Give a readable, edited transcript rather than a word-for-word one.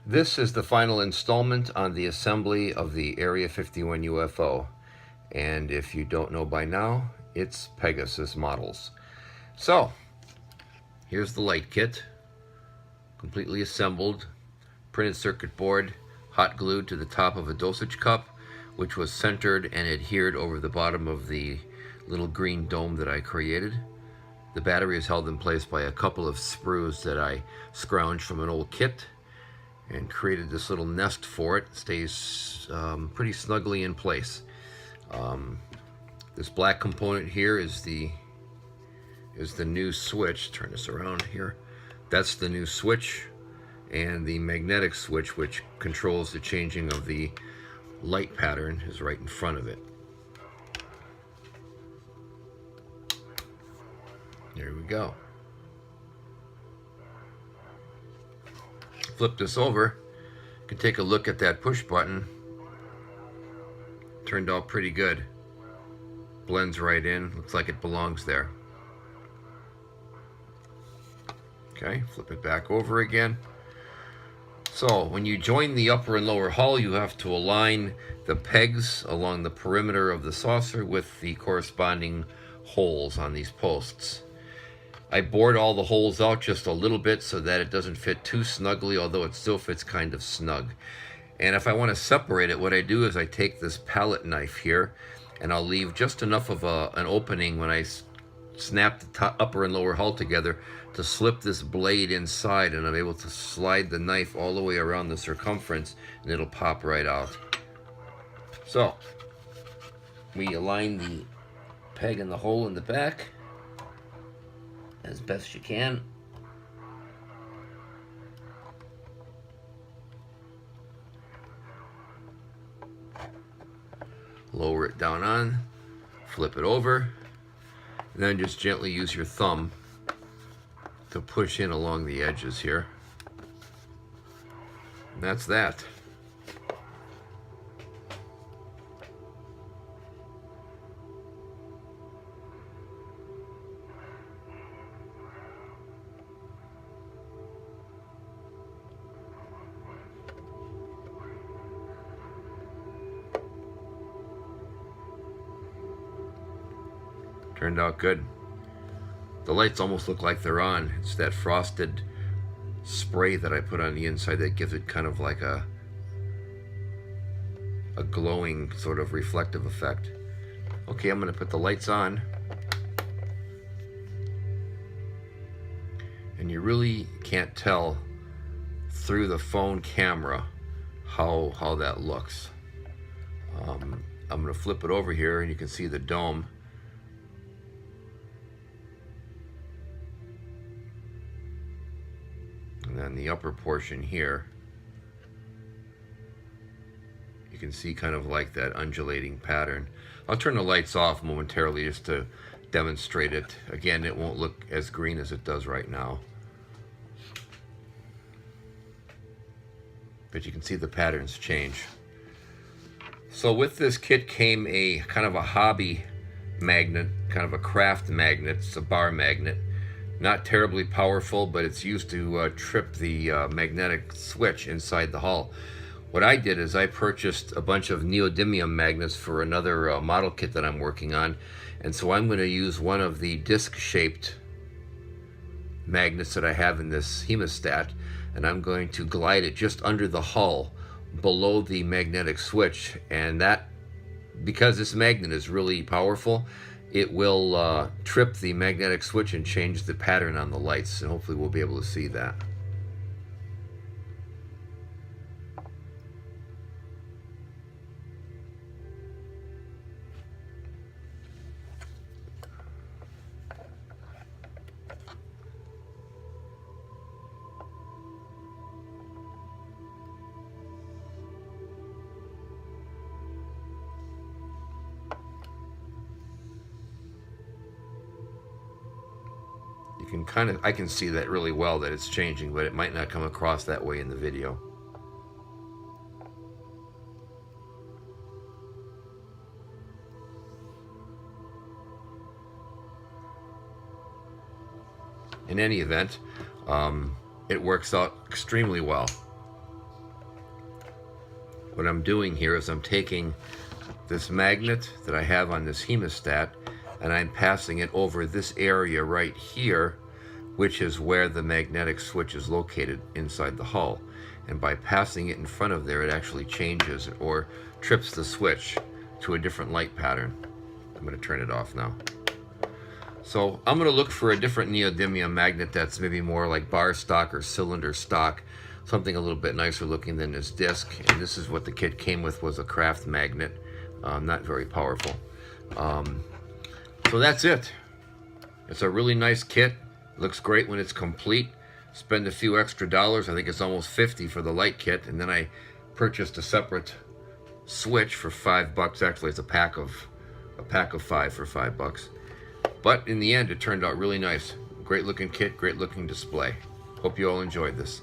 This is the final installment on the assembly of the Area 51 UFO. And if you don't know by now, it's Pegasus models. So, here's the light kit, completely assembled, printed circuit board, hot glued to the top of a dosage cup, which was centered and adhered over the bottom of the little green dome that I created. The battery is held in place by a couple of sprues that I scrounged from an old kit and created this little nest for it. It stays pretty snugly in place. This black component here is the new switch. Turn this around here. That's the new switch, and the magnetic switch, which controls the changing of the light pattern, is right in front of it. There we go. Flip this over, you can take a look at that push button. Turned out pretty good. Blends right in, looks like it belongs there. Okay, flip it back over again. So when you join the upper and lower hull, you have to align the pegs along the perimeter of the saucer with the corresponding holes on these posts. I bored all the holes out just a little bit so that it doesn't fit too snugly, although it still fits kind of snug. And if I want to separate it, what I do is I take this palette knife here, and I'll leave just enough of an opening when I snap the upper and lower hull together to slip this blade inside, and I'm able to slide the knife all the way around the circumference, and it'll pop right out. So, we align the peg in the hole in the back as best you can. Lower it down on, flip it over, and then just gently use your thumb to push in along the edges here. And that's that. Turned out good. The lights almost look like they're on. It's that frosted spray that I put on the inside that gives it kind of like a glowing sort of reflective effect. Okay, I'm going to put the lights on. And you really can't tell through the phone camera how that looks. I'm going to flip it over here and you can see the dome. And then the upper portion here, you can see kind of like that undulating pattern. I'll turn the lights off momentarily just to demonstrate it. Again, it won't look as green as it does right now, but you can see the patterns change. So with this kit came a kind of a hobby magnet, kind of a craft magnet. It's a bar magnet. Not terribly powerful, but it's used to trip the magnetic switch inside the hull. What I did is I purchased a bunch of neodymium magnets for another model kit that I'm working on, and so I'm going to use one of the disc-shaped magnets that I have in this hemostat, and I'm going to glide it just under the hull below the magnetic switch, and that, because this magnet is really powerful, it will trip the magnetic switch and change the pattern on the lights, and hopefully we'll be able to see that. You can I can see that really well that it's changing, but it might not come across that way in the video. In any event, it works out extremely well. what I'm doing here is I'm taking this magnet that I have on this hemostat and I'm passing it over this area right here, which is where the magnetic switch is located inside the hull. And by passing it in front of there, it actually changes or trips the switch to a different light pattern. I'm going to turn it off now. So I'm going to look for a different neodymium magnet that's maybe more like bar stock or cylinder stock, something a little bit nicer looking than this disc. And this is what the kit came with, was a craft magnet, not very powerful. So that's it. It's a really nice kit. Looks great when it's complete. Spend a few extra dollars. I think it's almost 50 for the light kit, and then I purchased a separate switch for $5. Actually, it's a pack of 5 for $5. But in the end, it turned out really nice. Great looking kit, great looking display. Hope you all enjoyed this.